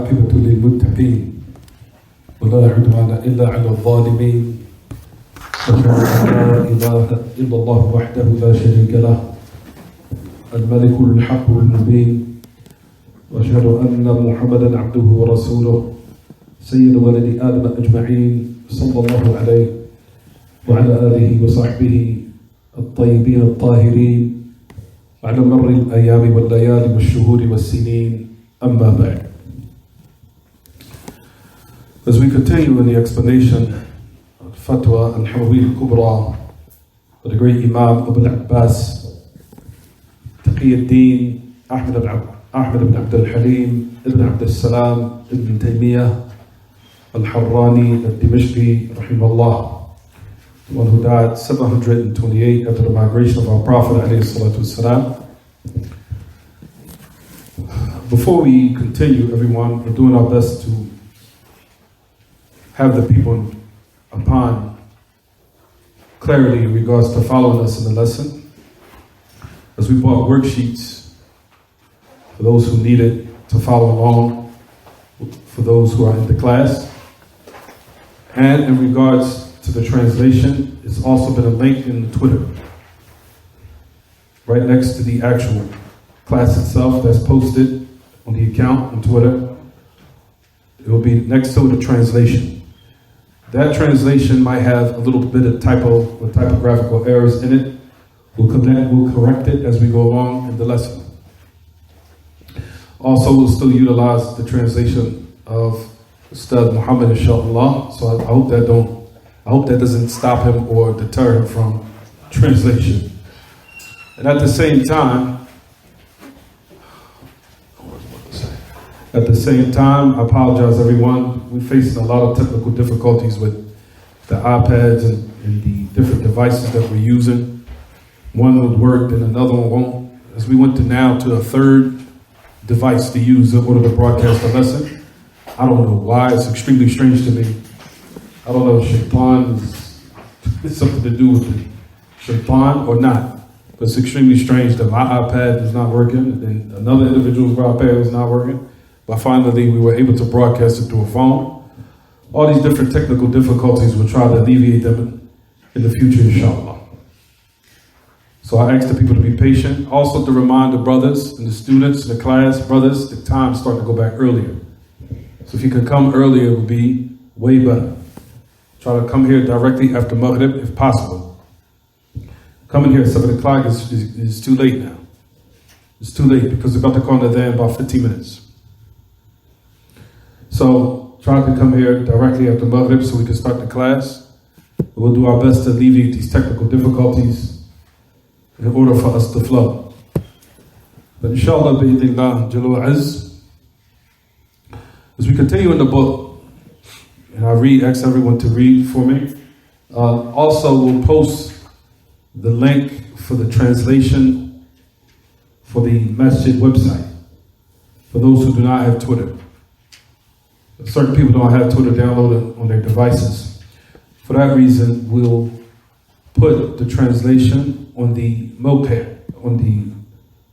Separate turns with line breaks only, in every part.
والعاقبة للمتقين ولا عدوان إلا على الظالمين وأشهد أن لا إله إلا الله وحده لا شريك له الملك الحق المبين وأشهد أن محمدا عبده ورسوله سيد ولد آدم أجمعين صلى الله عليه وعلى آله وصحبه الطيبين الطاهرين على مر الأيام والليالي والشهور والسنين أما بعد. As we continue in the explanation of Fataawa and Hamawiyyah Kubra of the great Imam Abu al-Abbas Taqiyuddin Ahmad ibn Abdul Halim ibn Abdul Salam ibn Taymiyyah al-Harrani al-Dimashqi rahimahullah, the one who died 728 after the migration of our Prophet alayhi salatu wasalam. Before we continue, everyone, we're doing our best to have the people upon clarity in regards to following us in the lesson. As we brought worksheets for those who need it to follow along, for those who are in the class. And in regards to the translation, it's also been a link in the Twitter, right next to the actual class itself that's posted on the account on Twitter. It will be next to the translation. That translation might have a little bit of typo or typographical errors in it. We'll correct it as we go along in the lesson. Also, we'll still utilize the translation of Ustad Muhammad, inshallah. So I hope that doesn't stop him or deter him from translation. And at the same time, I apologize everyone. We're facing a lot of technical difficulties with the iPads and the different devices that we're using. One will work and another one won't. As we went to a third device to use in order to broadcast the lesson. I don't know why, it's extremely strange to me. I don't know if Shaitan is something to do with it. Shaitan or not. But it's extremely strange that my iPad is not working and another individual's iPad is not working. But finally, we were able to broadcast it through a phone. All these different technical difficulties, we'll try to alleviate them in the future, inshallah. So I ask the people to be patient. Also to remind the brothers and the students in the class, brothers, the time's starting to go back earlier. So if you could come earlier, it would be way better. Try to come here directly after Maghrib, if possible. Coming here at 7 o'clock is too late now. It's too late because we're about to call the in about 15 minutes. So try to come here directly after Maghrib so we can start the class. We'll do our best to alleviate these technical difficulties in order for us to flow. But inshallah, bi'idhnillah, Jalul Azz, as we continue in the book, and I ask everyone to read for me. Also, we'll post the link for the translation for the Masjid website, for those who do not have Twitter. Certain people don't have Twitter downloaded on their devices. For that reason, we'll put the translation on the mowqi', on the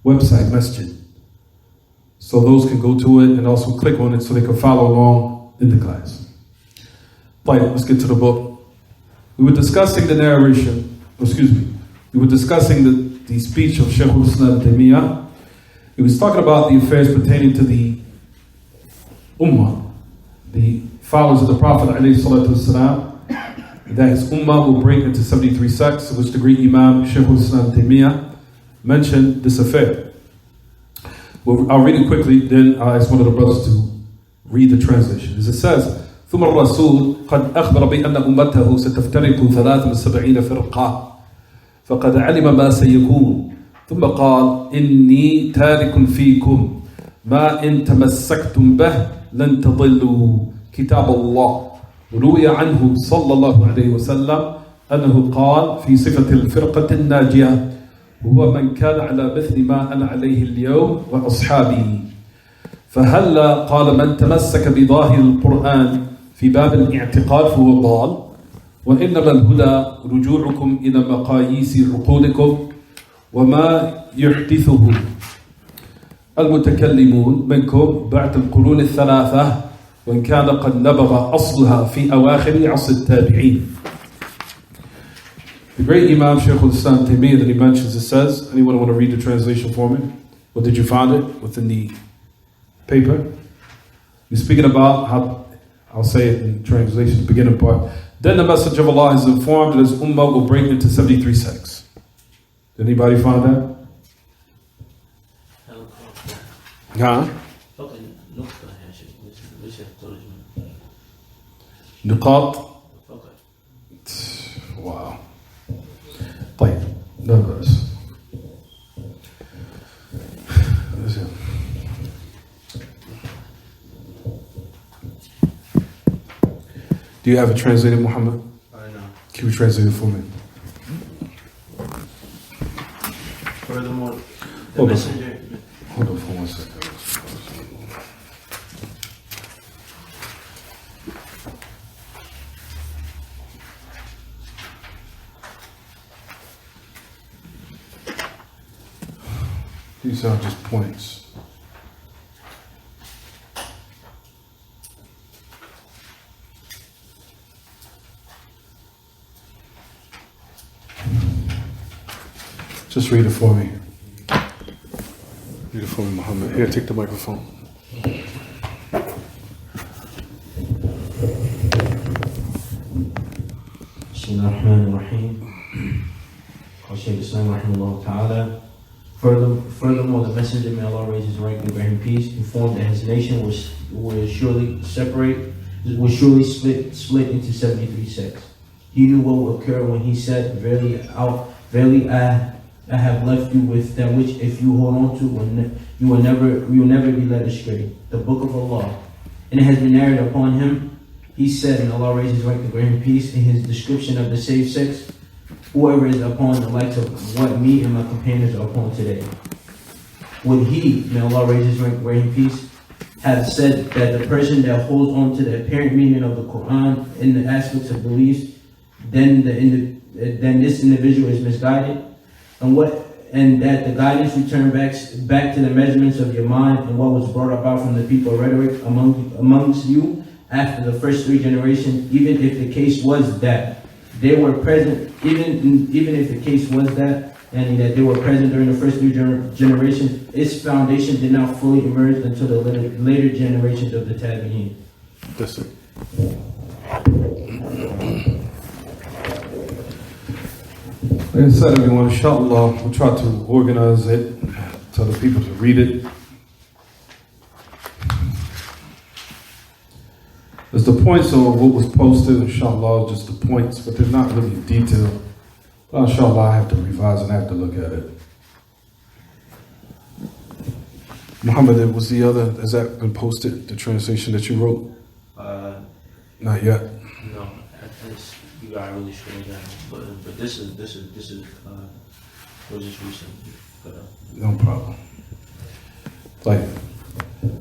website, Masjid. So those can go to it and also click on it so they can follow along in the class. Right, let's get to the book. We were discussing the we were discussing the speech of Shaykh Taymiyyah. He was talking about the affairs pertaining to the Ummah, the followers of the Prophet ﷺ, that his Ummah will break into 73 sects, which the great Imam Shaykh Taymiyyah mentioned this affair. Well, I'll read it quickly, then I'll ask one of the brothers to read the translation. As it says, ثم الرسول قد أخبر بأن أمته ستفترق 73 فرقة فقد علم ما سيكون ثم قال إني تارك فيكم ما إن تمسكتم به لن تضلوا كتاب الله. روي عنه صلى الله عليه وسلم أنه قال في صفة الفرقة الناجية هو من كان على مثل ما أنا عليه اليوم وأصحابي. فهلا قال من تمسك بظاهر القرآن في باب الاعتقاد فهو ضال وإنما الهدى رجوعكم إلى مقاييس عقولكم وما يحدثه المتكلمون منكم بعد القرون الثلاثة وإن كان قد نبغ أصلها في أواخر عصر التابعين. The great Imam Shaykh al-Islam Taymiyyah that he mentions, it says, anyone want to read the translation for me? Or did you find it within the paper? He's speaking about how, I'll say it in translation, the beginning part. Then the Messenger of Allah is informed that his ummah will break into 73 sects. Did anybody find that? Huh? نقاط. Wow. طيب. No verse. Do you have it translated, Muhammad?
I know.
Can you translate it for me?
Furthermore, the
Hold
messenger.
Hold on for 1 second. These are just points. Just read it for me. Read it for me, Muhammad. Here, take the microphone.
Bismillahirrahmanirrahim. Shaykh Islam rahimahullah ta'ala. Furthermore, the messenger, may Allah raise his rank and grant him peace, informed that his nation was surely split into 73 sects. He knew what would occur when he said, Verily I have left you with that which, if you hold on to, you will never be led astray. The Book of Allah. And it has been narrated upon him. He said, and Allah raised his rank and grant him peace, in his description of the saved sects, whoever is upon the likes of what me and my companions are upon today. Would he, may Allah raise his rank and grant him peace, have said that the person that holds on to the apparent meaning of the Quran in the aspects of beliefs, then this individual is misguided? And that the guidance returned back to the measurements of your mind and what was brought about from the people of rhetoric amongst you after the first 3 generations, even if the case was that they were present, even if the case was that, and that they were present during the first 3 generations, its foundation did not fully emerge until the later generations of the Tabi'een.
That's it. Like I said, everyone, inshallah, we'll try to organize it, tell the people to read it. There's the points of what was posted, inshallah, just the points, but they're not really detailed. But inshallah, I have to revise and I have to look at it. Muhammad, was the other, has that been posted, the translation that you wrote? Not yet.
No, you got really straight down. But this is was just recent.
No problem. Like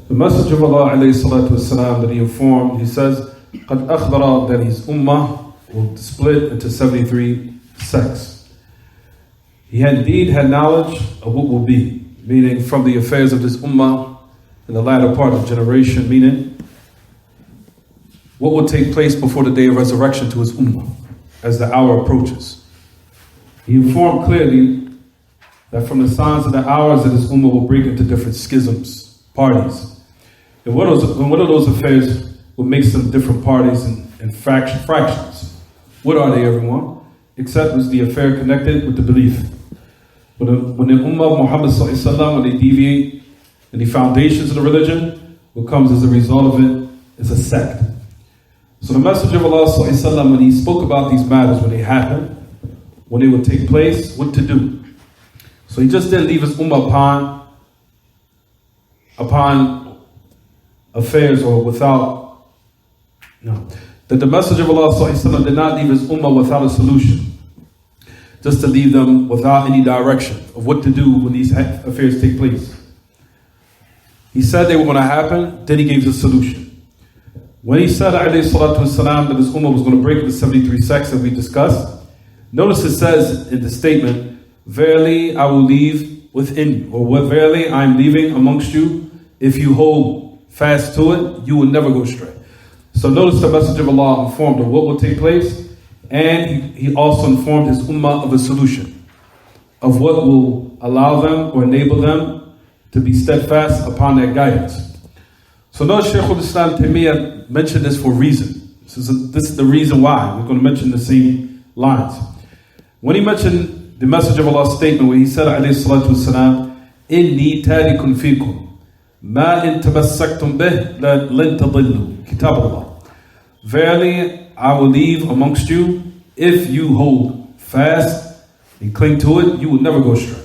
the Messenger of Allah alayhi salatu wasalam, that he informed, he says, قَدْ أَخْبَرَ, that his ummah will split into 73 sects. He had indeed had knowledge of what will be, meaning from the affairs of this ummah in the latter part of generation, meaning what will take place before the day of resurrection to his ummah as the hour approaches. He informed clearly that from the signs of the hours that his ummah will break into different schisms, parties. And one of those affairs will make some different parties and fractions. What are they, everyone? Except was the affair connected with the belief. When the ummah of Muhammad sallallahu alaihi wasallam, when they deviate in the foundations of the religion, what comes as a result of it is a sect. So the Messenger of Allah sallallahu alaihi wasallam, when he spoke about these matters, when they happen, when they would take place, what to do. So he just didn't leave his ummah upon affairs or without, no. That the Messenger of Allah sallallahu alaihi wasallam did not leave his ummah without a solution. Just to leave them without any direction of what to do when these affairs take place. He said they were going to happen, then he gave the solution. When he said alayhi salatu wasalam, that his ummah was going to break into 73 sects that we discussed, notice it says in the statement, verily I will leave within you, or what verily I am leaving amongst you. If you hold fast to it, you will never go astray. So notice the Messenger of Allah informed of what will take place, and he also informed his ummah of a solution, of what will allow them or enable them to be steadfast upon their guidance. So notice Shaykh al-Islam Taymiyyah mentioned this for a reason. This is the reason why. We're going to mention the same lines. When he mentioned the Messenger of Allah's statement where he said, alayhi salatu wasalam, إِنِّي تَارِكٌ فِيكُمْ مَا إِن تَمَسَّكْتُمْ بِهِ لَن تَضِلُّوا Kitab Allah. Verily, I will leave amongst you. If you hold fast and cling to it, you will never go astray.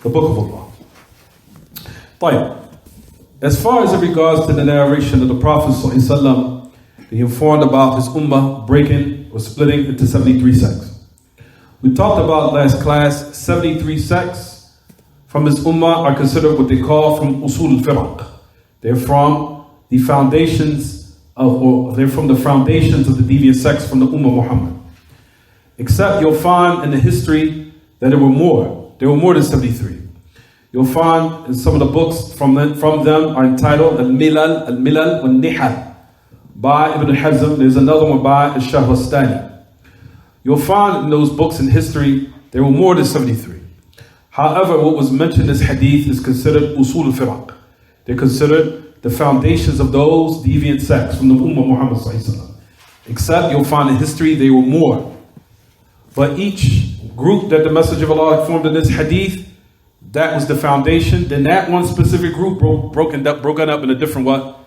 The Book of Allah. طيب. As far as it regards to the narration of the Prophet ﷺ, he informed about his ummah breaking or splitting into 73 sects. We talked about last class, 73 sects from his ummah are considered what they call from usul al-firaq. They're from the foundations of the deviant sects from the ummah Muhammad. Except you'll find in the history that there were more. There were more than 73. You'll find in some of the books from them are entitled Al-Milal wal-Nihal by Ibn Hazm. There's another one by Al-Shahrastani. You'll find in those books in history there were more than 73. However, what was mentioned in this hadith is considered usul al-firaq. They're considered the foundations of those deviant sects from the Ummah Muhammad sallallahu alaihi wasallam. Except you'll find in history there were more. But each group that the Messenger of Allah formed in this hadith, that was the foundation. Then that one specific group broken up into different what?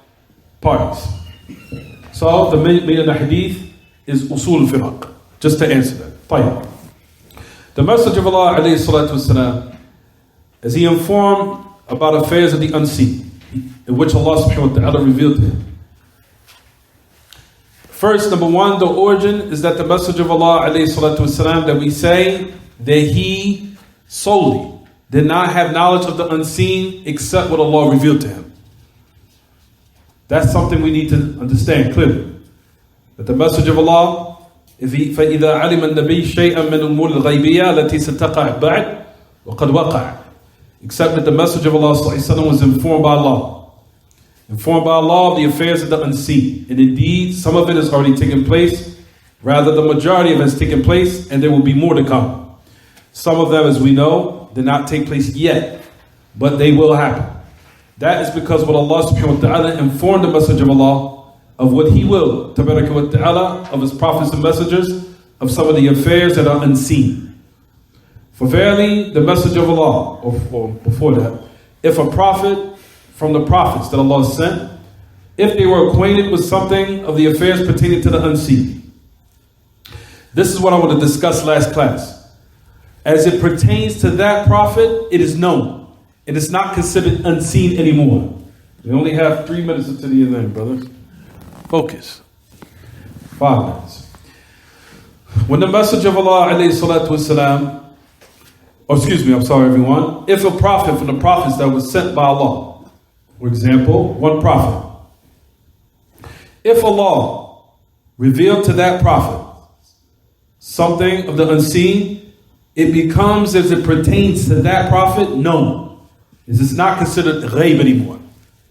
Parts. So the meaning of the hadith is usul al-firaq. Just to answer that. طيب. The Messenger of Allah alayhi salatu wasalam, as he informed about affairs of the unseen, in which Allah subhanahu wa ta'ala revealed to him. First, number one, the origin is that the Messenger of Allah alayhi salatu wasalam, that we say that he solely did not have knowledge of the unseen except what Allah revealed to him. That's something we need to understand clearly. That the Messenger of Allah, فَإِذَا عَلِمَ النَّبِيُّ شَيْئًا مِنْ أُمُورِ الْغَيْبِيَّةِ الَّتِي سَتَقَعْ بَعْدُ وَقَدْ وَقَعَ. Except that the Messenger of Allah was informed by Allah. Informed by Allah of the affairs of the unseen. And indeed, some of it has already taken place. Rather, the majority of it has taken place, and there will be more to come. Some of them, as we know, did not take place yet, but they will happen. That is because what Allah subhanahu wa ta'ala informed the Messenger of Allah of what he will, tabaraka wa ta'ala, of his prophets and messengers, of some of the affairs that are unseen. For verily, the Messenger of Allah, or before that, if a prophet from the prophets that Allah sent, if they were acquainted with something of the affairs pertaining to the unseen. This is what I want to discuss last class. As it pertains to that prophet, it is known. It is not considered unseen anymore. We only have 3 minutes until the end, brothers. Focus. 5 minutes. When the Messenger of Allah alayhi salatu wasalam, everyone, if a prophet from the prophets that was sent by Allah, for example, one prophet, if Allah revealed to that prophet something of the unseen, it becomes, as it pertains to that prophet, known. It's not considered ghaib anymore.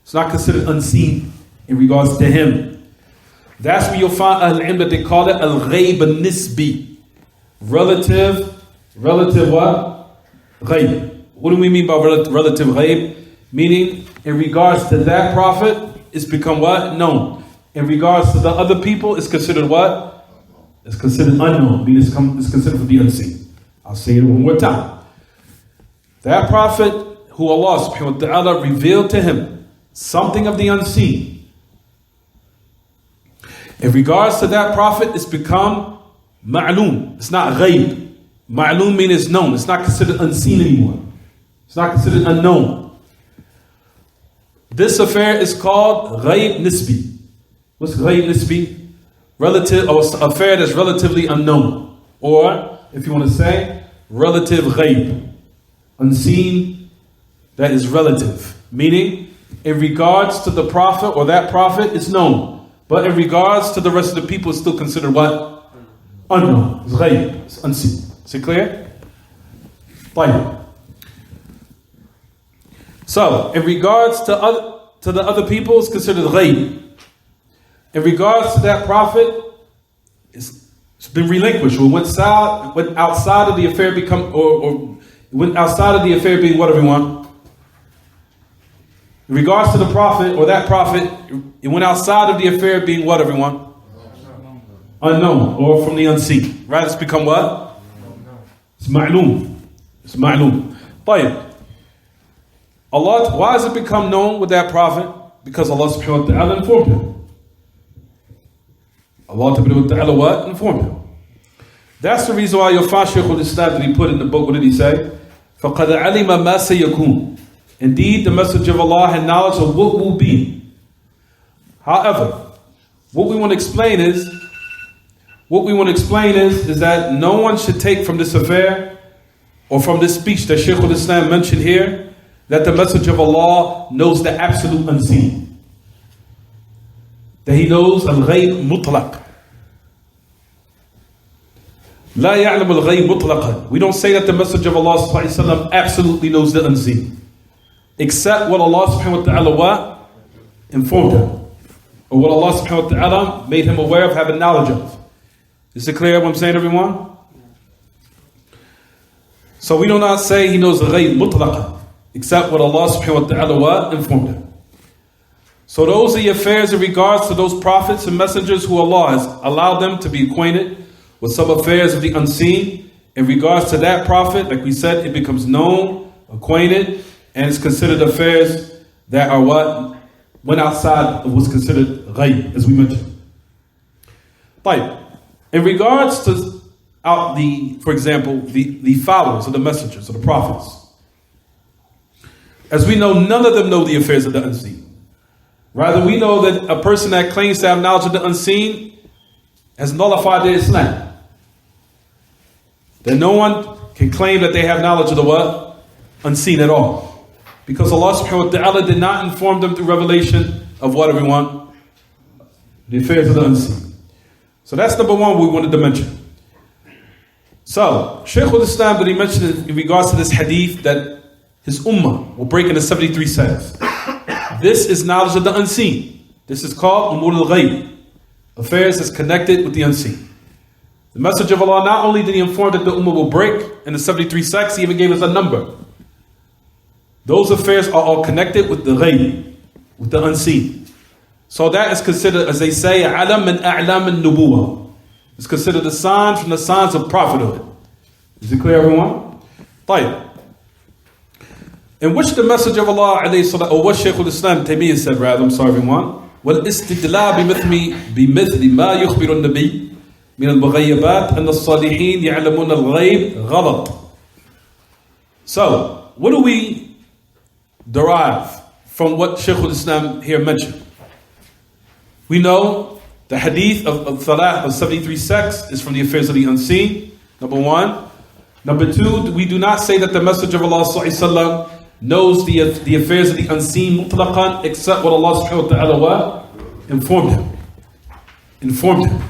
It's not considered unseen in regards to him. That's where you'll find al-ilm that they call it al-ghaib al-nisbi. Relative what? Ghaib. What do we mean by relative ghaib? Meaning, in regards to that prophet, it's become what? Known. In regards to the other people, it's considered what? It's considered unknown. Meaning it's considered to be unseen. I'll say it one more time. That prophet who Allah subhanahu wa ta'ala revealed to him something of the unseen. In regards to that prophet, it's become ma'loom. It's not ghaib. Ma'loom means it's known. It's not considered unseen anymore. It's not considered unknown. This affair is called ghaib nisbi. What's ghaib nisbi? Relative, or affair that's relatively unknown. Or, if you want to say, relative ghaib. Unseen that is relative. Meaning, in regards to the prophet or that prophet, it's known. But in regards to the rest of the people, it's still considered what? Unknown. It's ghaib. It's unseen. Is it clear? طيب. So, in regards to the other people, it's considered ghaib. In regards to that prophet, it's been relinquished, or went outside of the affair went outside of the affair being what, everyone? In regards to the prophet or that prophet, it went outside of the affair being what, everyone? Unknown, or from the unseen. Right? It's become what? It's ma'loom. It's ma'loom. But Allah, why has it become known with that prophet? Because Allah subhanahu wa ta'ala informed him. Allah subhanahu wa ta'ala what? Informed him. That's the reason why your Shaykh al-Islam that he put in the book, what did he say? فَقَدْ عَلِمَ مَا سَيَكُونَ. Indeed, the message of Allah had knowledge of what will be. However, what we want to explain is that no one should take from this affair or from this speech that Shaykh al-Islam mentioned here that the message of Allah knows the absolute unseen. That he knows al-ghayb mutlaq. La ya'lam al-ghayb mutlaqan. We don't say that the message of Allah sallallahu alaihi wasallam absolutely knows the unseen, except what Allah subhanahu wa ta'ala informed him, or what Allah subhanahu wa ta'ala made him aware of, having knowledge of. Is it clear what I'm saying, everyone? So we do not say he knows the ghayb mutlaqan, except what Allah subhanahu wa ta'ala informed him. So those are the affairs in regards to those prophets and messengers who Allah has allowed them to be acquainted with some affairs of the unseen. In regards to that prophet, like we said, it becomes known, acquainted, and it's considered affairs that are what went outside of what's considered ghayb, as we mentioned. But in regards to for example, the followers of the messengers of the prophets, as we know, none of them know the affairs of the unseen. Rather, we know that a person that claims to have knowledge of the unseen has nullified their Islam. That no one can claim that they have knowledge of the what? Unseen at all. Because Allah subhanahu wa ta'ala did not inform them through revelation of what, everyone? The affairs of the unseen. So that's number one we wanted to mention. So, Shaykh al-Islam that he mentioned in regards to this hadith that his ummah will break into 73 sects. This is knowledge of the unseen. This is called umur al-ghayb, affairs that's connected with the unseen. The message of Allah, not only did he inform that the ummah will break into 73 sects, he even gave us a number. Those affairs are all connected with the ghayb, with the unseen. So that is considered, as they say, alam min a'lam an-nubuwah. It's considered a sign from the signs of prophethood. Is it clear, everyone? طيب. In which the message of Allah, or what Shaykh al-Islam Taymiyyah said, rather, I'm sorry, everyone, وَالْإِسْتِدْلَى بِمِثْلِ مَا يُخْبِرُ النَّبِيِّ مِنَ الْمُغَيَّبَاتِ أَنَّ الصَّالِحِينَ يَعْلَمُونَ الْغَيْبِ غَلَطٍ. So, what do we derive from what Shaykh al-Islam here mentioned? We know the hadith of Salah of 73 sects is from the affairs of the unseen, number one. Number two, we do not say that the message of Allah sallallahu alaihi wasallam knows the affairs of the unseen mutlaqan, except what Allah subhanahu wa ta'ala informed him. Informed him.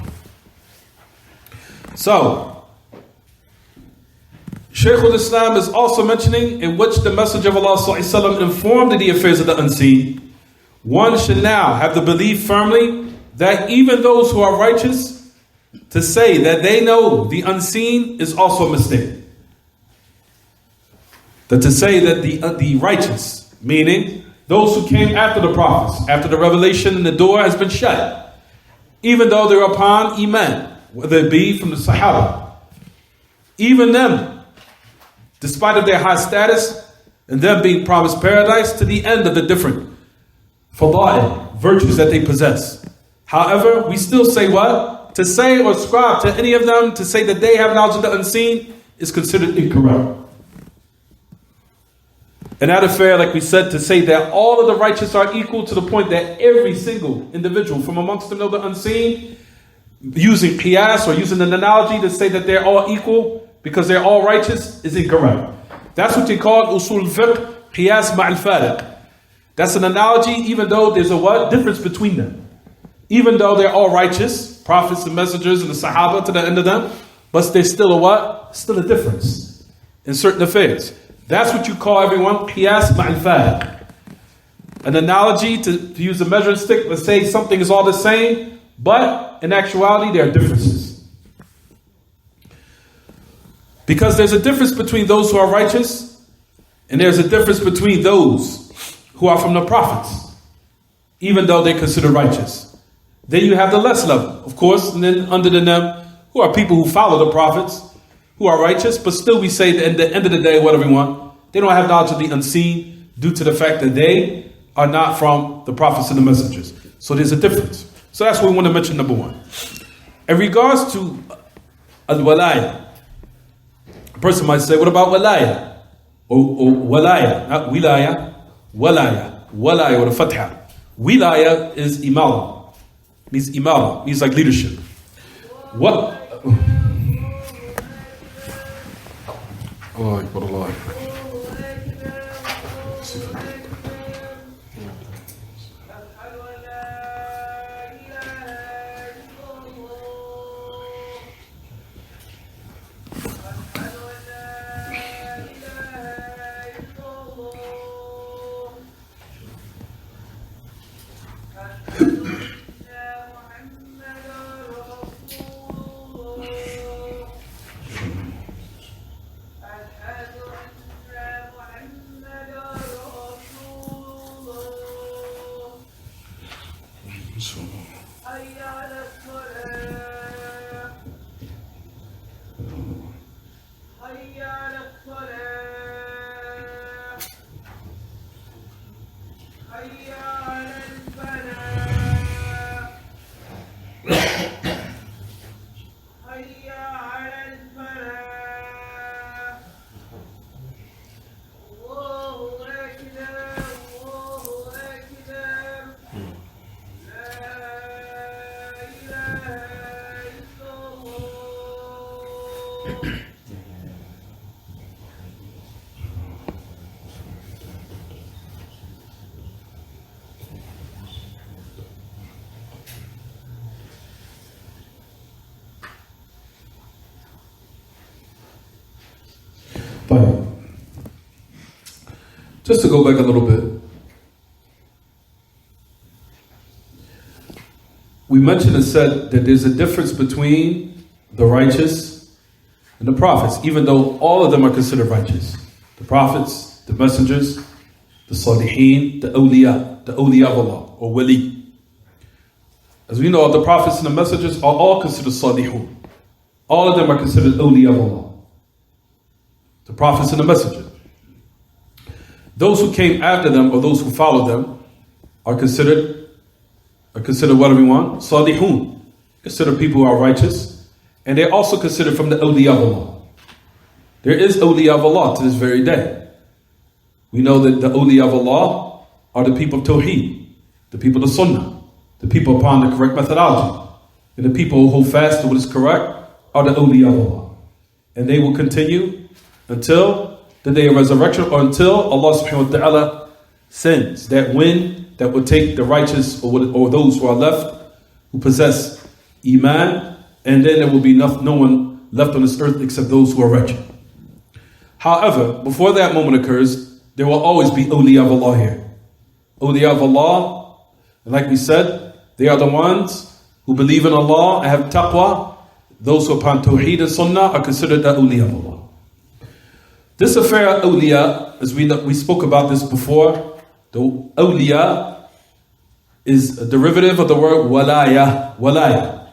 So, Shaykh al-Islam is also mentioning in which the message of Allah sallallahu alaihi wasallam informed of the affairs of the unseen. One should now have the belief firmly that even those who are righteous, to say that they know the unseen is also a mistake. That to say that the righteous, meaning those who came after the prophets, after the revelation and the door has been shut, even though they're upon Iman, whether it be from the Sahaba, even them, despite of their high status and them being promised paradise, to the end of the different fadail, virtues that they possess. However, we still say what? To say or ascribe to any of them, to say that they have knowledge of the unseen, is considered incorrect. And that affair, like we said, to say that all of the righteous are equal to the point that every single individual from amongst them know the unseen, using qiyas or using an analogy to say that they're all equal because they're all righteous, is incorrect. That's what they call usul fiqh, qiyas ma'al fariq. That's an analogy, even though there's a what? Difference between them. Even though they're all righteous, prophets and messengers and the Sahaba to the end of them, but there's still a what? Still a difference in certain affairs. That's what you call, everyone, qiyas ma'al fariq. an analogy to use a measuring stick, let's say something is all the same, but in actuality there are differences. Because there's a difference between those who are righteous, and there's a difference between those who are from the prophets, even though they're considered righteous. Then you have the less level, of course, and then under them, who are people who follow the prophets, who are righteous, but still we say that at the end of the day, whatever we want, they don't have knowledge of the unseen due to the fact that they are not from the prophets and the messengers. So there's a difference. So that's what we want to mention, number one. In regards to al-walaya, a person might say, what about walaya? Or walaya, not wilaya, walaya. Walaya with a fatha. Wilaya is imara. Means imara, means like leadership. What? Allah Akbar, Allah Akbar. But just to go back a little bit, we mentioned and said that there's a difference between the righteous and the prophets, even though all of them are considered righteous. The prophets, the messengers, the salihin, the awliya of Allah, or wali. As we know, the prophets and the messengers are all considered salihun. All of them are considered awliya of Allah. The prophets and the messenger. Those who came after them, or those who followed them, are considered what do we want? Salihun. Considered people who are righteous. And they're also considered from the awliya of Allah. There is awliya of Allah to this very day. We know that the awliya of Allah are the people of Tawheed, the people of Sunnah, the people upon the correct methodology. And the people who hold fast to what is correct are the awliya of Allah. And they will continue until the day of resurrection, or until Allah subhanahu wa ta'ala sends that wind that will take the righteous or those who are left, who possess Iman, and then there will be no one left on this earth except those who are wretched. However, before that moment occurs, there will always be awliya of Allah here. Awliya of Allah, and like we said, they are the ones who believe in Allah and have taqwa. Those who are upon Tawheed and Sunnah are considered the awliya of Allah. This affair of awliya, as we spoke about this before, the awliya is a derivative of the word walaya. Walaya.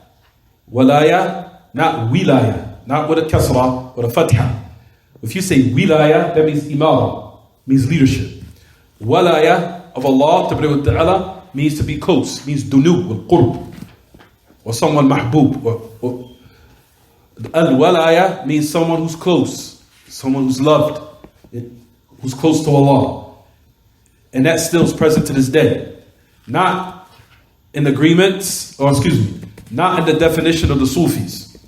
Walaya, not wilaya, not with a kasra, with a fatha. If you say wilaya, that means imara, means leadership. Walaya of Allah Ta'ala means to be close, means dunu, or qurb, or someone mahbub. Or al-walaya means someone who's close. Someone who's loved, who's close to Allah. And that still is present to this day. Not in agreements, not in the definition of the Sufis.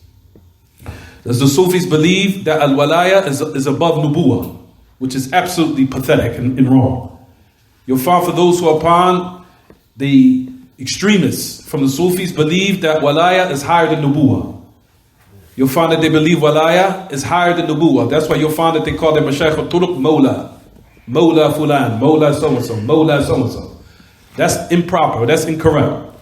Does the Sufis believe that al-walaya is above nubuwah, which is absolutely pathetic and wrong. You'll find for those who are upon the extremists from the Sufis believe that walaya is higher than nubuwah. You'll find that they believe walaya is higher than nubuwah. That's why you'll find that they call their Mashaykh al-Turuq Mawla. Mawla Fulan, Mawla so-and-so, Mawla so-and-so. That's improper, that's incorrect.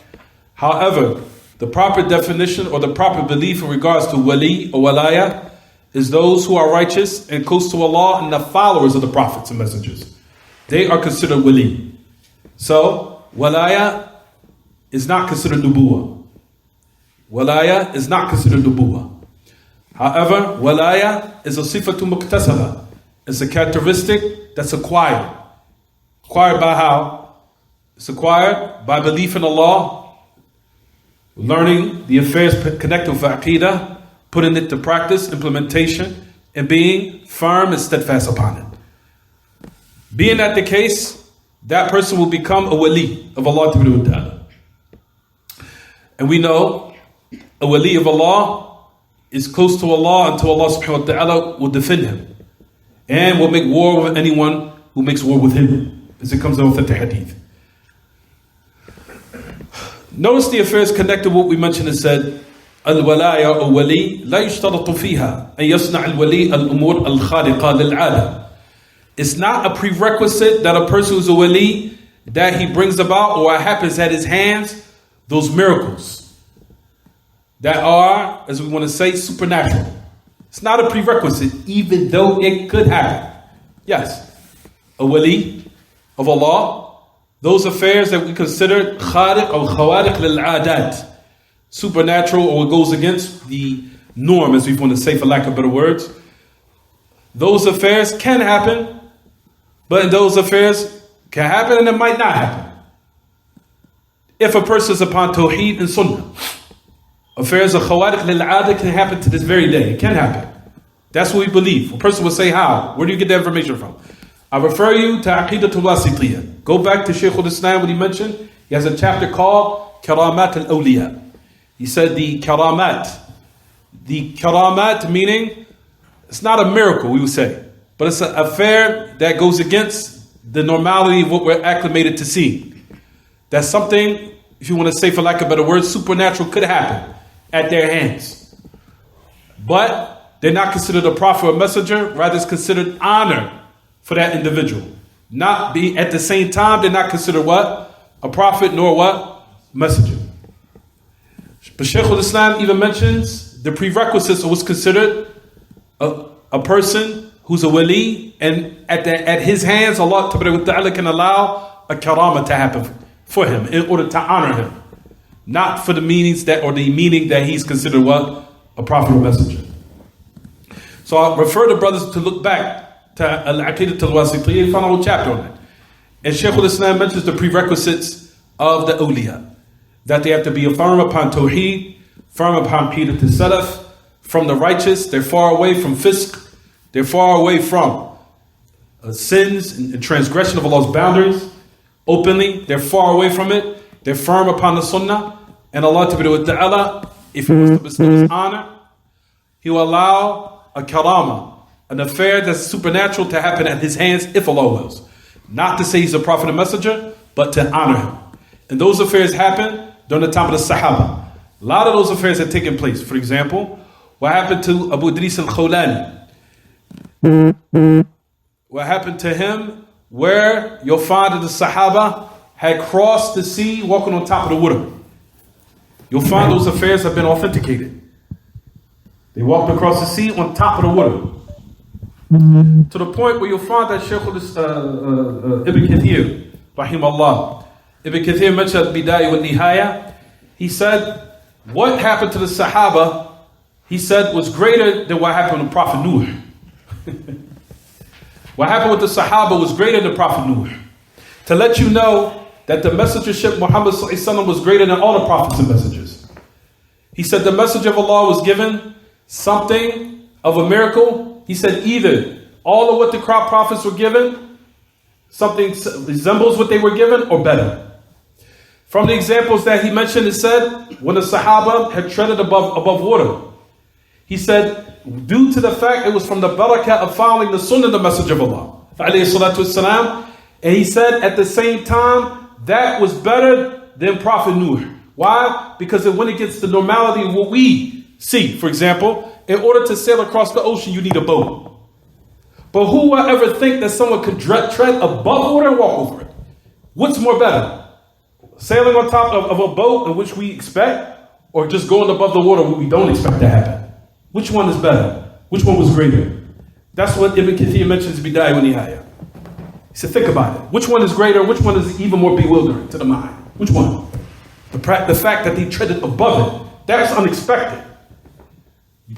However, the proper definition or the proper belief in regards to wali or walaya is those who are righteous and close to Allah and the followers of the prophets and messengers. They are considered wali. So, walaya is not considered nubuwah. Walaya is not considered nubuwah. However, walaya is a sifatu muktasaba. It's a characteristic that's acquired. Acquired by how? It's acquired by belief in Allah, learning the affairs connected with aqidah, putting it to practice, implementation, and being firm and steadfast upon it. Being that the case, that person will become a wali of Allah Ta'ala. And we know a wali of Allah is close to Allah until Allah subhanahu wa ta'ala will defend him and will make war with anyone who makes war with him, as it comes out with the hadith. Notice the affairs connected with what we mentioned and said, Al-walaya or wali, لا يشترط فيها أن يصنع الولي الأمور الخارقة للعادة. It's not a prerequisite that a person who's a wali, that he brings about or happens at his hands, those miracles that are, as we want to say, supernatural. It's not a prerequisite, even though it could happen. Yes, a wali of Allah, those affairs that we consider khariq or khawariq lil-adat, supernatural or goes against the norm, as we want to say for lack of better words. Those affairs can happen, but those affairs can happen and it might not happen. If a person is upon tawheed and sunnah, affairs of khawariq lil-adat can happen to this very day. It can happen. That's what we believe. A person will say, how? Where do you get that information from? I refer you to Aqidatul Wasitiyah. Go back to Shaykh al-Islam, what he mentioned. He has a chapter called Karamat al-Awliya. He said the karamat meaning, it's not a miracle, we would say, but it's an affair that goes against the normality of what we're acclimated to see. That's something, if you want to say for lack of better words, supernatural could happen at their hands. But they're not considered a prophet or messenger, rather it's considered honor for that individual. Not be at the same time, they're not considered what? A prophet nor what? Messenger. But Shaykh al-Islam even mentions the prerequisites of what's considered a person who's a wali, and at his hands, Allah Ta'ala can allow a karama to happen for him in order to honor him. Not for the meanings that, or the meaning that he's considered what? A prophet or messenger. So I refer the brothers to look back to Al-Aqidah al-Wasitiyah and find a whole chapter on it. And Shaykh al-Islam mentions the prerequisites of the awliya. That they have to be firm upon tawheed, firm upon qidat al-salaf, from the righteous. They're far away from fisk. They're far away from sins and transgression of Allah's boundaries. Openly, they're far away from it. They're firm upon the sunnah. And Allah Ta'ala, if He wants to bestow His honor, He will allow a karama, an affair that's supernatural to happen at His hands if Allah wills. Not to say He's a prophet and messenger, but to honor Him. And those affairs happen during the time of the Sahaba. A lot of those affairs had taken place. For example, what happened to Abu Idris al-Khawlani? What happened to him where you'll find that the Sahaba had crossed the sea walking on top of the water. You'll find those affairs have been authenticated. They walked across the sea on top of the water. To the point where you'll find that Shaykh Ibn Kathir, rahimahullah, Ibn Kathir mentioned Bidayah wa Nihaya. He said, what happened to the Sahaba, he said, was greater than what happened to Prophet Nuh. What happened with the Sahaba was greater than Prophet Nuh. To let you know that the messengership Muhammad was greater than all the prophets and messengers. He said the message of Allah was given something of a miracle. He said either all of what the prophets were given, something resembles what they were given, or better. From the examples that he mentioned, it said, when the Sahaba had treaded above water, he said, due to the fact it was from the barakah of following the sunnah of the Messenger of Allah, alayhi salatu wassalam, and he said at the same time, that was better than Prophet Nuh. Why? Because when it gets to normality of what we see, for example, in order to sail across the ocean, you need a boat. But who will ever think that someone could tread above water and walk over it? What's more better? Sailing on top of a boat in which we expect, or just going above the water where we don't expect to happen? Which one is better? Which one was greater? That's what Ibn Kathir mentions in Bidayah wa Nihaya. He said, think about it. Which one is greater? Which one is even more bewildering to the mind? Which one? The fact that they treaded above it, that's unexpected.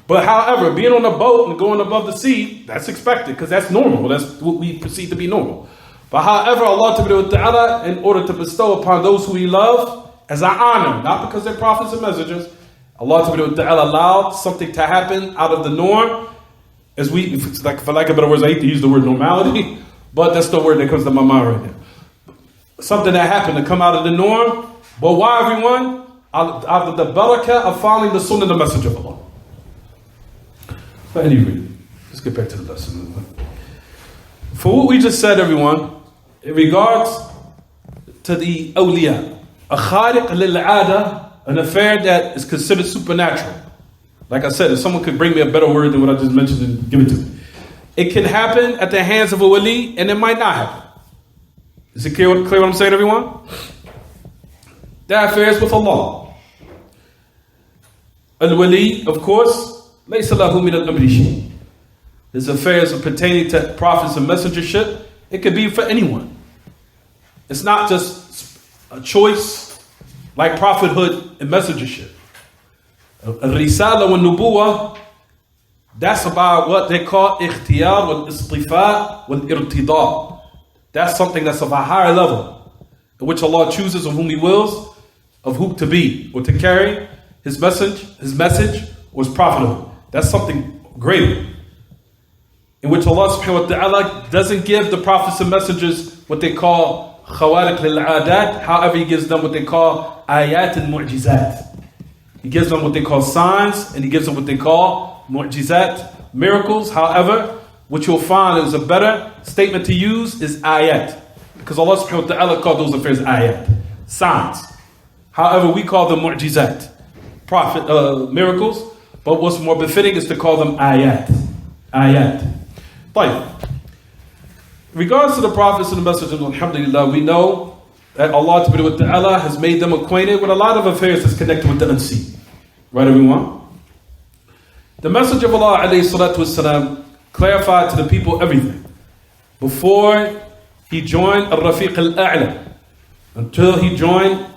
But however, being on a boat and going above the sea, that's expected because that's normal. That's what we perceive to be normal. But however, Allah Ta'ala, in order to bestow upon those who He loves as an honor, not because they're prophets and messengers, Allah Ta'ala allowed something to happen out of the norm. As we, for lack of better words, I hate to use the word normality, but that's the word that comes to my mind right now. Something that happened to come out of the norm. But why, everyone? Out of the barakah of following the sunnah and the message of Allah. But anyway, let's get back to the lesson. For what we just said, everyone, in regards to the awliya, a khariq lil-'ada, an affair that is considered supernatural. Like I said, if someone could bring me a better word than what I just mentioned and give it to me. It can happen at the hands of a wali and it might not happen. Is it clear what I'm saying, everyone? That affair is with Allah. Al-wali, of course, لَيْسَ لَهُ مِنَ الْأَمْرِ شَيْءٍ. His affairs pertaining to prophets and messengership, it could be for anyone. It's not just a choice like prophethood and messengership. Al-risala wa nubuwa, that's about what they call ikhtiyar wal istifa wal irtida. That's something that's of a higher level, in which Allah chooses of whom He wills, of who to be or to carry His message or His prophethood. That's something greater, in which Allah subhanahu wa ta'ala doesn't give the prophets and messengers what they call khawariq lil-'adat. However, He gives them what they call ayat and mu'jizat. He gives them what they call signs, and He gives them what they call mu'jizat, miracles. However, what you'll find is a better statement to use is ayat, because Allah subhanahu wa ta'ala called those affairs ayat, signs. However, we call them mu'jizat, miracles. But what's more befitting is to call them ayat. Ayat. Fine. In regards to the prophets and the messengers, alhamdulillah, we know that Allah Ta'ala has made them acquainted with a lot of affairs that's connected with the unseen. Right, everyone? The message of Allah alayhi salatu wasalam clarified to the people everything. Before he joined al-Rafiq al-A'la, until he joined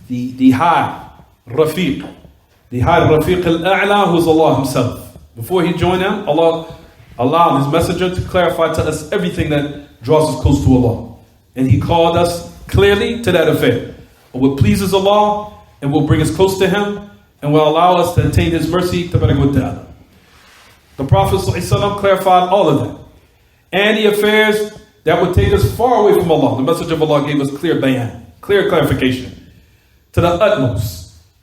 the high Rafiq. The high Rafiq al-A'la, who is Allah Himself. Before he joined Him, Allah allowed His messenger to clarify to us everything that draws us close to Allah. And He called us clearly to that affair. What pleases Allah and will bring us close to Him and will allow us to attain His mercy. The Prophet ﷺ clarified all of that. And the affairs that would take us far away from Allah. The message of Allah gave us clear bayan, clear clarification to the utmost.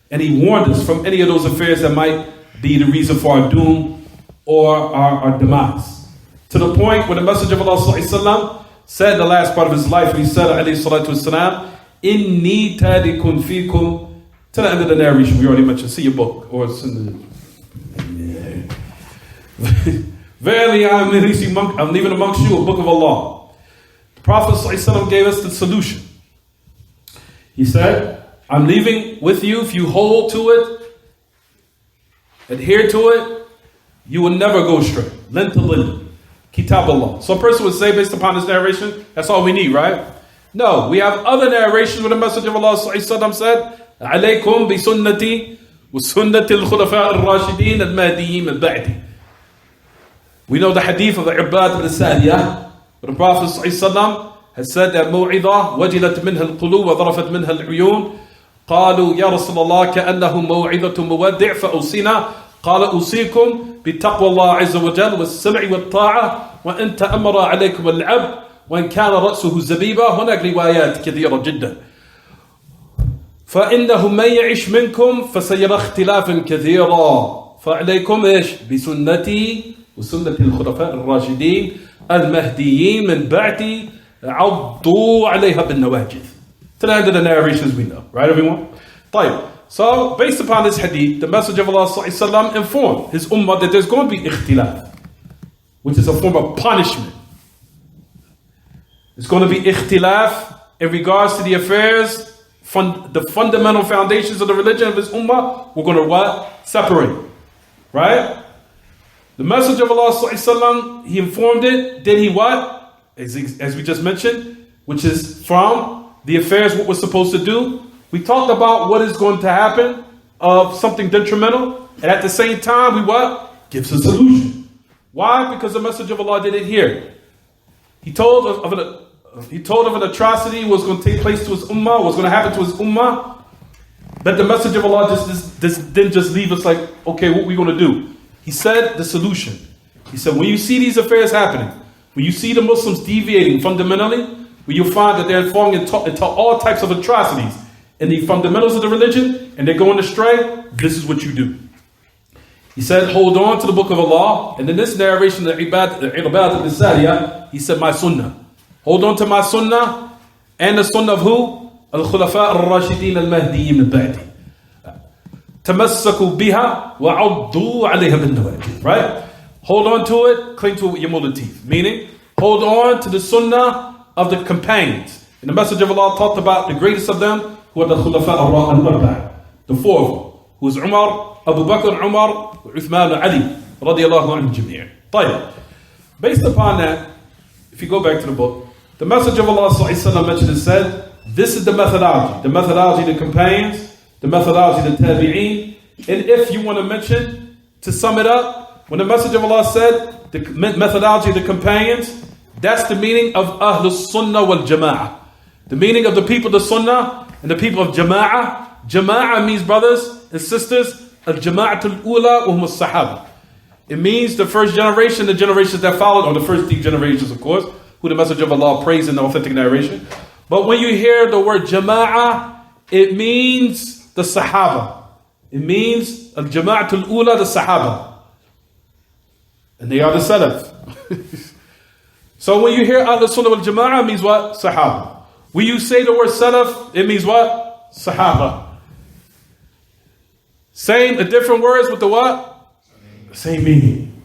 And He warned us from any of those affairs that might be the reason for our doom or our demise. To the point where the Messenger of Allah ﷺ said in the last part of his life, he said, alayhi salatu wasalam, Inni tadikun fikum, to the end of the narration we already mentioned. See your book, or it's in the... Verily I'm leaving amongst you a book of Allah. The Prophet ﷺ gave us the solution. He said, I'm leaving with you. If you hold to it, adhere to it, you will never go astray. Lin to lin. Kitab Allah. So a person would say, based upon this narration, that's all we need, right? No, we have other narrations where the Messenger of Allah said, Alaykum bi sunnati wa sunnati al-khulafa al-rashidin al-mahdiyyin al-ba'di. We know the hadith of the Ibad ibn Sariyah, where the Prophet has said that موعظة وجلت منها القلوب وظرفت منها العيون. قالوا يا رسول الله كأنه موعظة مودع فأوصينا. قال أوصيكم بتقوى الله عز وجل والسمع والطاعة وإن تأمر عليكم العبد وإن كان رأسه زبيبة. هناك روايات كثيرة جدا. فإنه من يعش منكم فسيرى اختلافا كثيرا فعليكم إيش بسنتي وسنة الخلفاء الراشدين المهديين من بعدي عضوا عليها بالنواجذ. To the end of the narrations we know, right, everyone? طيب. So, based upon this hadith, the Messenger of Allah ﷺ informed his ummah that there's going to be ikhtilaf, which is a form of punishment. It's going to be ikhtilaf in regards to the affairs the fundamental foundations of the religion of his ummah, we're going to what? Separate. Right? The Messenger of Allah sallallahu alaihi wasallam, he informed it. Did he what? As we just mentioned, which is from the affairs what we're supposed to do. We talked about what is going to happen of something detrimental, and at the same time, we what? Gives a solution. Why? Because the Messenger of Allah did it here. He told of an atrocity was going to take place to his ummah, was going to happen to his ummah, but the Messenger of Allah didn't just leave us like, okay, what are we going to do? He said the solution. He said, when you see these affairs happening, when you see the Muslims deviating fundamentally, when you find that they're falling into all types of atrocities in the fundamentals of the religion, and they're going astray, this is what you do. He said, hold on to the book of Allah. And in this narration, the Ibad al-Sariyah, he said, my sunnah. Hold on to my sunnah and the sunnah of who? Al-Khulafa al-Rashidin al-Mahdiyyin al-Ba'di. Tamassaku biha wa 'addu 'alayha bin-nawajid. Right? Hold on to it, cling to it with your mullah teeth. Meaning, hold on to the sunnah of the companions. And the Messenger of Allah talked about the greatest of them, who are the Khulafa al-Arba'a, the four of them, who is Umar, Abu Bakr, Umar, Uthman, Ali, radiyallahu anhum jami'an. طيب. Based upon that, if you go back to the book, the Messenger of Allah sallallahu alaihi wasallam mentioned and said, this is the methodology of the companions, the methodology of the tabi'een. And if you want to mention, to sum it up, when the Messenger of Allah said the methodology of the companions, that's the meaning of Ahlus Sunnah wal Jama'ah. The meaning of the people of the Sunnah and the people of Jama'ah. Jama'ah means, brothers and sisters, Al-Jama'atul Ula wa hum as-Sahaba. It means the first generation, the generations that followed, or the first deep generations, of course, who the Messenger of Allah praised in the authentic narration. But when you hear the word Jama'ah, it means the Sahaba. It means Al-Jama'atul Ula, the Sahaba. And they are the Salaf. So when you hear Ahl Sunnah wal Jama'ah, it means what? Sahaba. When you say the word Salaf, it means what? Sahaba. Same, the different words with the what? Same meaning.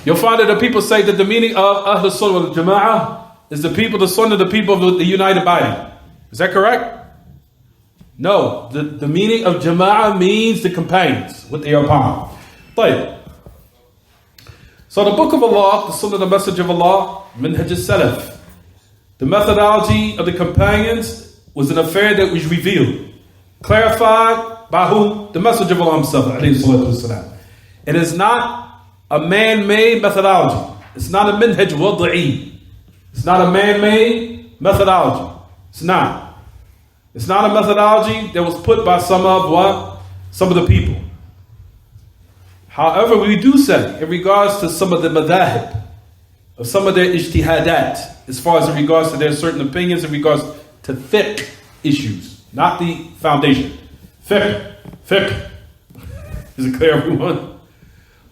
You'll find that the people say that the meaning of Ahl Sunnah wal Jama'ah is the people, the Sunnah, the people of the united body. Is that correct? No. The meaning of Jama'ah means the companions, what they are upon. طيب. So the book of Allah, the Sunnah, the message of Allah, Minhaj al-Salaf, the methodology of the companions was an affair that was revealed, clarified by who? The Messenger of Allah himself, alayhi salatu wasalam. It is not a man-made methodology. It's not a minhaj wada'i. It's not a man-made methodology. It's not. It's not a methodology that was put by some of what? Some of the people. However, we do say, in regards to some of the madhahib, of some of their ijtihadat, as far as in regards to their certain opinions, in regards to fiqh issues, not the foundation. Fiqh. Is it clear, everyone?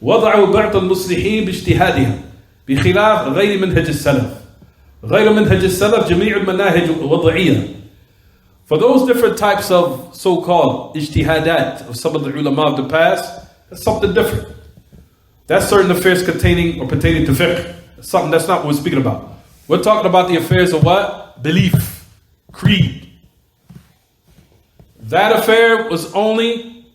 وضعوا بعض المصلحين باجتهادهم بخلاف غير منهج السلف. غير منهج السلف جميع المناهج الوضعية. For those different types of so-called ijtihadat of some of the ulama of the past, that's something different. That's certain affairs pertaining to fiqh. That's something that's not what we're speaking about. We're talking about the affairs of what? Belief, creed. That affair was only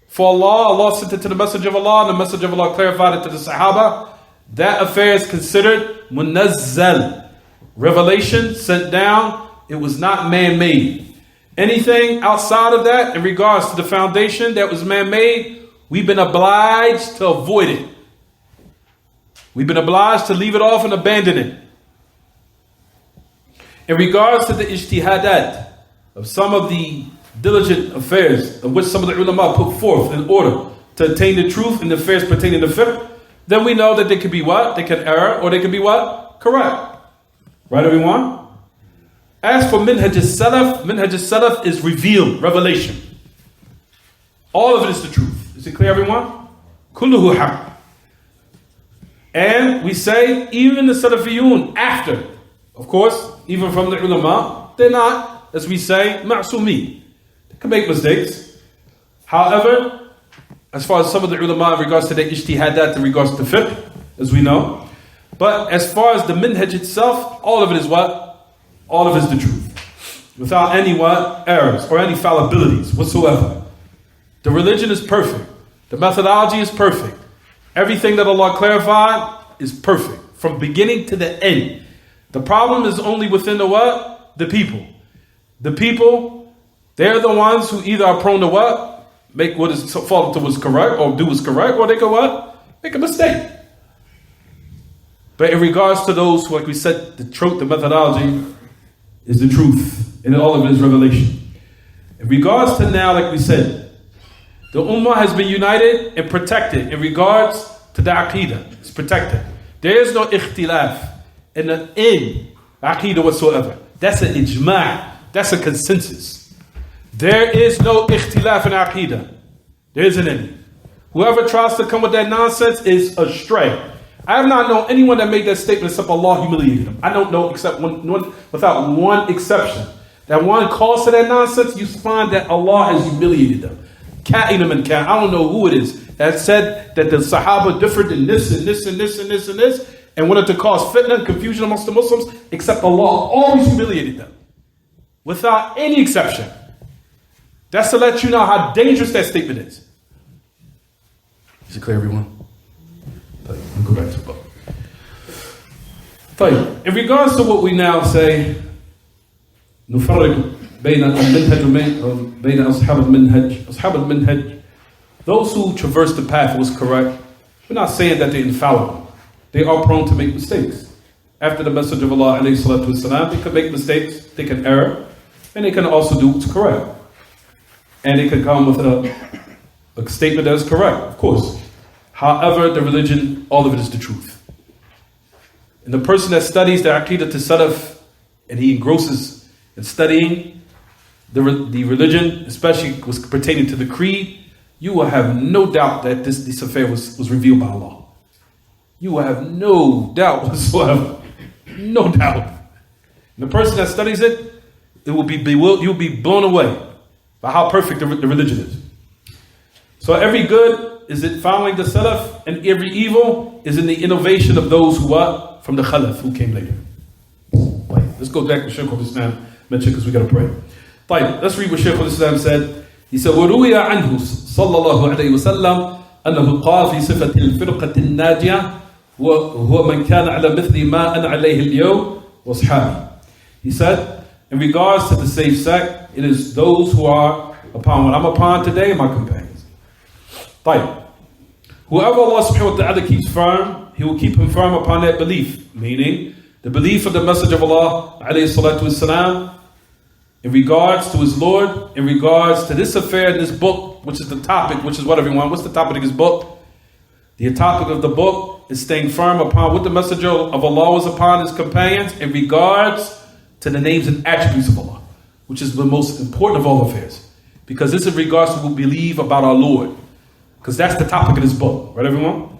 for Allah. Allah sent it to the Messenger of Allah, and the Messenger of Allah clarified it to the Sahaba. That affair is considered munazzal, revelation sent down. It was not man-made. Anything outside of that, in regards to the foundation that was man-made, we've been obliged to avoid it. We've been obliged to leave it off and abandon it. In regards to the ijtihadat of some of the diligent affairs of which some of the ulama put forth in order to attain the truth in the affairs pertaining to fiqh, then we know that they could be what? They can err, or they can be what? Correct. Right, everyone? As for Minhaj al-Salaf is revealed, revelation. All of it is the truth. Is it clear, everyone? Kulluhu haqq. And we say, even the Salafiyun, after, of course, even from the ulama, they're not, as we say, ma'sumi. They can make mistakes. However, as far as some of the ulama in regards to the ijtihadat, in regards to fiqh, as we know. But as far as the minhaj itself, all of it is what? All of it is the truth. without any what? Errors or any fallibilities whatsoever. The religion is perfect. The methodology is perfect. Everything that Allah clarified is perfect from beginning to the end. The problem is only within the what? The people. The people, they're the ones who either are prone to what? Make what is fall to what's correct or do what's correct, or they can what? Make a mistake. But in regards to those who, like we said, the truth, the methodology is the truth, and all of it is revelation. In regards to now, like we said, the ummah has been united and protected in regards to the aqidah. It's protected. There is no ikhtilaf in aqidah whatsoever. That's an ijma'. That's a consensus. There is no ikhtilaf in aqidah. There isn't any. Whoever tries to come with that nonsense is astray. I have not known anyone that made that statement except Allah humiliated him. I don't know except one without one exception. That one calls to that nonsense, you find that Allah has humiliated them. Ka'inam and I don't know who it is that said that the Sahaba differed in this and this and this and this and this and wanted to cause fitna and confusion amongst the Muslims, except Allah always humiliated them. Without any exception. That's to let you know how dangerous that statement is. Is it clear, everyone? We'll go back to the book. In regards to what we now say, نفرق بين المنهج وبين أصحاب المنهج. أصحاب المنهج, those who traverse the path was correct. We're not saying that they're infallible. They are prone to make mistakes. After the message of Allah, alayhi salatu wasalam, they can make mistakes, they can err, and they can also do what's correct. And they can come with a statement that is correct, of course. However, the religion, all of it is the truth. And the person that studies the Aqidah to Salaf, and he engrosses in studying the religion, especially was pertaining to the creed, you will have no doubt that this affair was revealed by Allah. You will have no doubt whatsoever. No doubt. And the person that studies it, you'll be blown away by how perfect the religion is. So every good is it following the Salaf, and every evil is in the innovation of those who are from the Khalaf, who came later. Let's go back to Shaykh al-Islam mentioned because we got to pray. Let's read what Shaykh al-Islam said. He said, وَرُوِيَ عَنْهُ صَلَّى اللَّهُ عَلَيْهِ وَسَلَّمَ أَنَّهُ قَالَ فِي صِفَةِ الْفِرْقَةِ النَّاجِيَةِ وَهُوَ مَنْ كَانَ عَلَى مِثْلِ مَا أَنَا عَلَيْهِ الْيَوْمِ وَأَصْحَابِي. He said, in regards to the safe sect, it is those who are upon what I'm upon today and my companions. Whoever Allah subhanahu wa ta'ala keeps firm, He will keep him firm upon that belief. Meaning, the belief of the Message of Allah alayhi salatu wasalam, in regards to his Lord, in regards to this affair in this book, which is the topic, which is what everyone, what's the topic of his book? The topic of the book is staying firm upon what the Messenger of Allah was upon his companions in regards to the names and attributes of Allah, which is the most important of all affairs. Because this is in regards to what we believe about our Lord. Because that's the topic of this book. Right, everyone?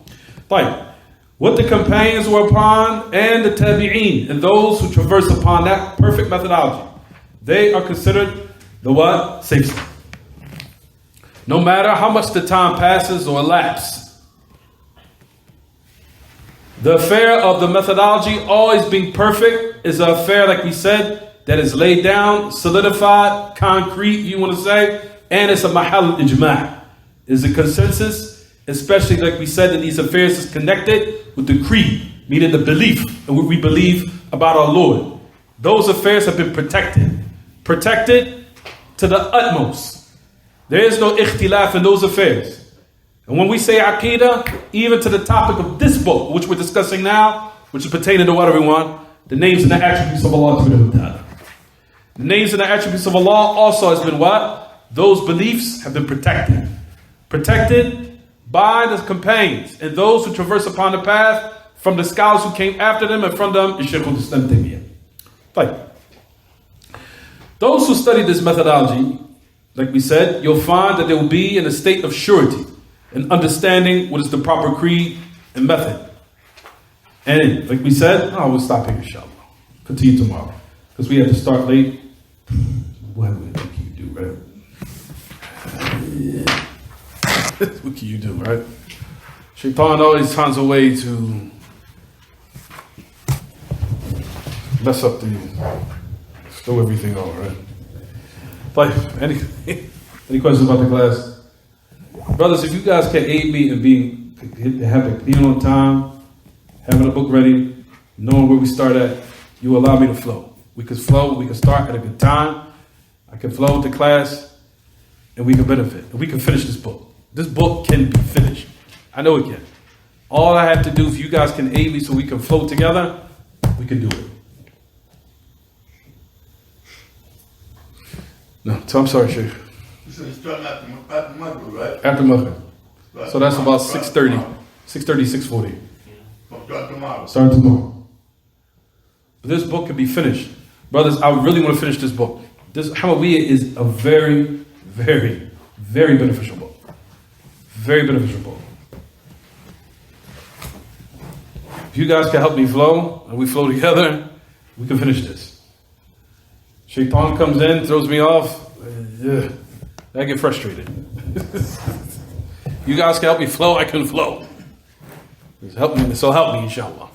What the companions were upon and the tabi'een and those who traverse upon that perfect methodology. They are considered the what? Safe. No matter how much the time passes or elapses. The affair of the methodology always being perfect is an affair, like we said, that is laid down, solidified, concrete, you want to say, and it's a mahal ijma'. Is a consensus, especially like we said in these affairs, is connected with the creed, meaning the belief and what we believe about our Lord. Those affairs have been protected to the utmost. There is no ikhtilaf in those affairs. And when we say aqidah, even to the topic of this book, which we're discussing now, which is pertaining to what, everyone? The names and the attributes of Allah. The names and the attributes of Allah also has been what? Those beliefs have been protected. Protected by the companions and those who traverse upon the path, from the scholars who came after them, and from them is Shaykh al-Islam Taymiyyah. Those who study this methodology, like we said, you'll find that they will be in a state of surety and understanding what is the proper creed and method. And like we said, we'll stop here, inshallah. Continue tomorrow. Because we have to start late. What can you do, right? What can you do, right? Shaitan always finds a way to mess up throw everything over, right? Like, any questions about the class? Brothers, if you guys can aid me in having on time, having a book ready, knowing where we start at, you allow me to flow. We can flow, we can start at a good time. I can flow with the class, and we can benefit. And we can finish this book. This book can be finished. I know it can. All I have to do, if you guys can aid me so we can flow together, we can do it. No, so I'm sorry, Shaykh.
So you start after Maghrib, right?
After Maghrib.
Right.
So that's about
Start
6:30.
tomorrow.
6:30, 6:40.
Start tomorrow.
Starting tomorrow. But this book can be finished. Brothers, I really want to finish this book. This Hamawiyyah is a very, very, very beneficial book. Very beneficial book. If you guys can help me flow, and we flow together, we can finish this. Shaitan comes in, throws me off. I get frustrated. You guys can help me flow, I can flow. Help me, so help me, inshallah.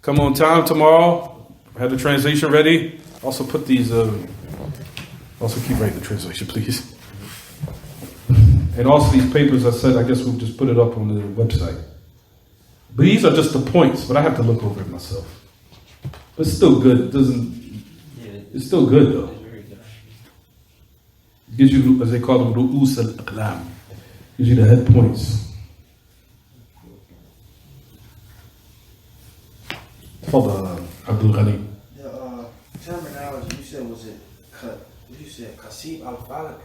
Come on time tomorrow. Have the translation ready. Also put these, also keep writing the translation, please. And also these papers, I said, I guess we'll just put it up on the website. But these are just the points, but I have to look over it myself. But it's still good. It doesn't, it's still good though. It gives you, as they call them, ru'us al-aqlam. Gives you the head points. Fataawa, Abdul Ghani.
The terminology you said, was it you said Kasib al-Falak?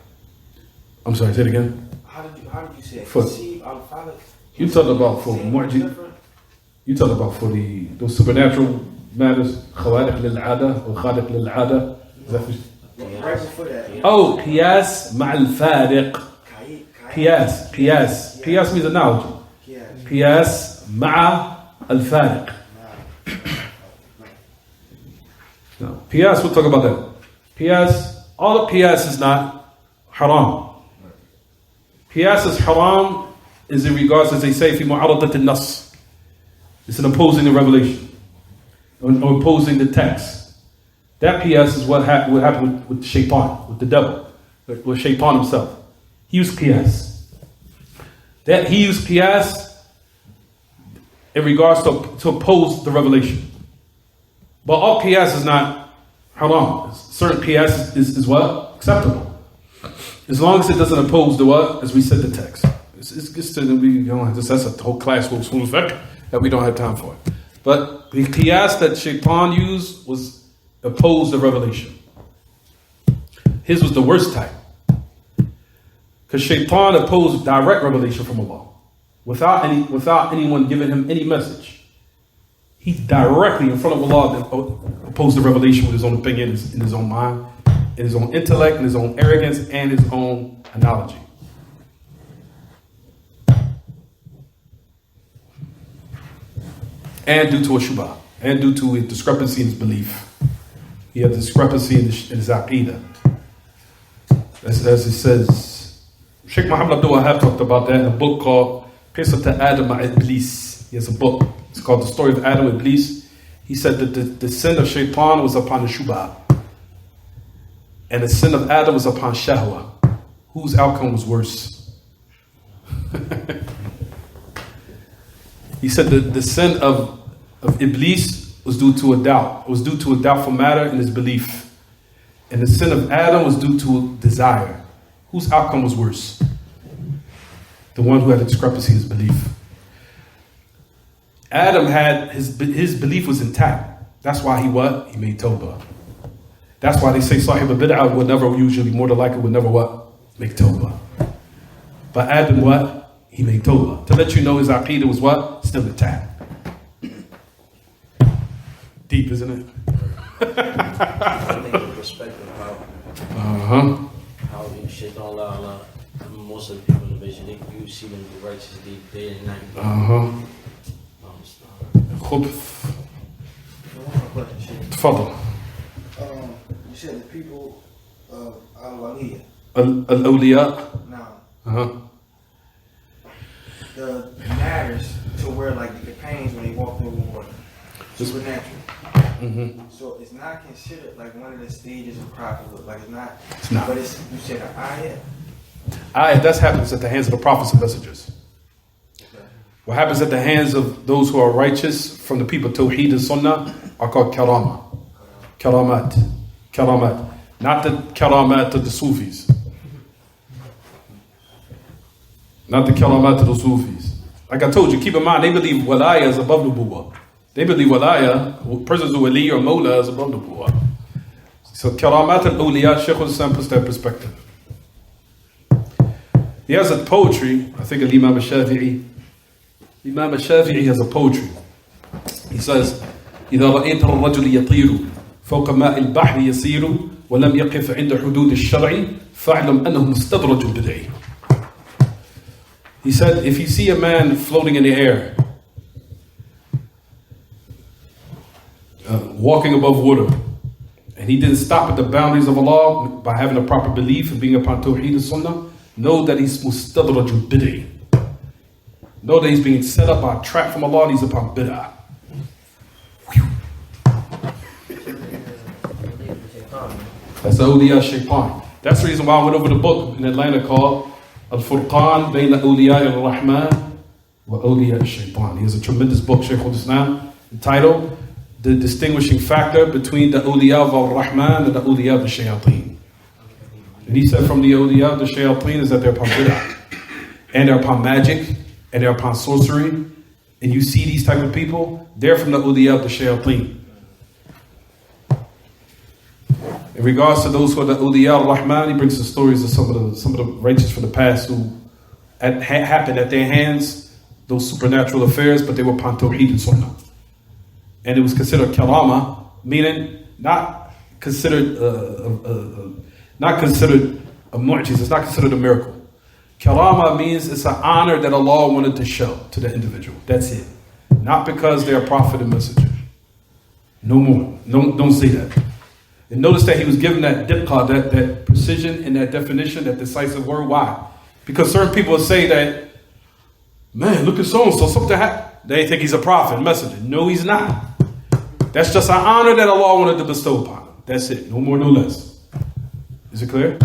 I'm sorry, say it again.
How did you say it?
For-
Kasib al-Falak?
You talk about for mu'jid. You talk about for those supernatural matters. Khawariq lil-'ada or khariq lil-'ada. Is that what
Right before that.
Oh, qiyas ma'al fariq. Qiyas, qiyas. Qiyas means analogy. Qiyas ma'a al-fariq. No, qiyas, we'll talk about that. Qiyas, all of qiyas is not haram. Qiyas is haram is in regards, as they say, fi mu'aradat al-nas. It's an opposing the revelation. Or opposing the text. That qiyas is what happened with Shaitan, with the devil, with Shaitan himself. He used qiyas. That he used qiyas in regards to oppose the revelation. But all qiyas is not haram. Certain qiyas is what? Acceptable. As long as it doesn't oppose the what? As we said, the text. It's just that's a whole class full of fiqh that we don't have time for. But the qiyas that Shaitan used was opposed the revelation. His was the worst type. Because Shaitan opposed direct revelation from Allah. Without anyone giving him any message. He directly in front of Allah opposed the revelation with his own opinion, in his own mind, in his own intellect, in his own arrogance, and his own analogy. And due to a shubha, and due to a discrepancy in his belief. He had discrepancy in his aqidah. As it says, Shaykh Muhammad Abdul Wahab talked about that in a book called Qisat Adam Iblis. He has a book. It's called The Story of Adam Iblis. He said that the sin of Shaitan was upon the shubha. And the sin of Adam was upon shahwa. Whose outcome was worse? He said that the sin of Iblis was due to a doubt. It was due to a doubtful matter in his belief. And the sin of Adam was due to a desire. Whose outcome was worse? The one who had a discrepancy in his belief. Adam had, his belief was intact. That's why he what? He made tawbah. That's why they say Sahib al-Bid'ah would never, usually more than likely, would never what? Make tawbah. But Adam what? He made tawbah. To let you know his aqidah was what? Still intact. Deep, isn't it?
I think the perspective how Shaitan Allah, most of the people in the vision, you see them do righteous deed day and night.
خبث.
One more question, Shaykh.
تفضل.
You said the people of Al-Waliyah.
الأولياء.
Now, the matters to where like the pains when they walk through the water. Supernatural. So it's not considered like one of the stages of prophethood. Like it's not.
It's not.
But it's, you said an ayat.
That happens at the hands of the prophets and messengers. What happens at the hands of those who are righteous from the people Tawheed and Sunnah are called karama. Karamat. Karamat. Not the karamat of the Sufis. Not the karamat of the Sufis. Like I told you, keep in mind, they believe walaya is above nubuwwah. They believe walaya, persons who wali or mawla is above nubuwwah. So karamat al-awliya, Shaykh al-Islam puts that perspective. He has a poetry, I think of Imam al-Shafi'i. Imam al-Shafi'i has a poetry. He says, إذا رأيت الرجل يطير فوق ماء البحر يسير ولم يقف عند حدود الشرع فاعلم أنه مستدرج بدعي. He said, if you see a man floating in the air, walking above water, and he didn't stop at the boundaries of Allah by having a proper belief and being upon Tawheed and Sunnah, know that he's mustadraj bid'ah. Know that he's being set up by a trap from Allah and he's upon bid'ah. That's the awliya shaitan. That's the reason why I went over the book in Atlanta called Al-Furqan Bayna Awliya al-Rahman wa Awliya al-Shaitan. He has a tremendous book, Shaykh al-Islam, entitled The Distinguishing Factor Between the Awliya al-Rahman and the Awliya al-Shayateen. And he said from the awliya of the shayateen is that they're upon bid'ah, and they're upon magic, and they're upon sorcery. And you see these type of people, they're from the awliya of the shayateen. In regards to those who are the awliya al-Rahman, he brings the stories of some of the righteous from the past who happened at their hands, those supernatural affairs, but they were upon Tawheed and Sunnah. And it was considered karama, meaning not considered a mu'jiz, it's not considered a miracle. Karama means it's an honor that Allah wanted to show to the individual. That's it. Not because they're a prophet and messenger. No more. Don't say that. And notice that he was given that diqqah, that precision and that definition, that decisive word. Why? Because certain people will say that, man, look at so-and-so, something happened. They think he's a prophet, messenger. No, he's not. That's just an honor that Allah wanted to bestow upon him. That's it. No more, no less. Is it clear?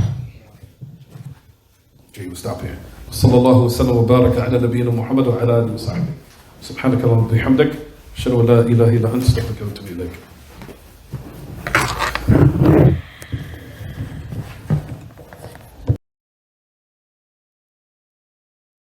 Okay, we'll stop here. Sallallahu wasallam wa baraka ala nabiyyina Muhammad wa ala alihi wa sahbihi. Subhanaka Allahumma bihamdik. Ashhadu an la ilaha illa anta astaghfiruka wa atubu ilayk.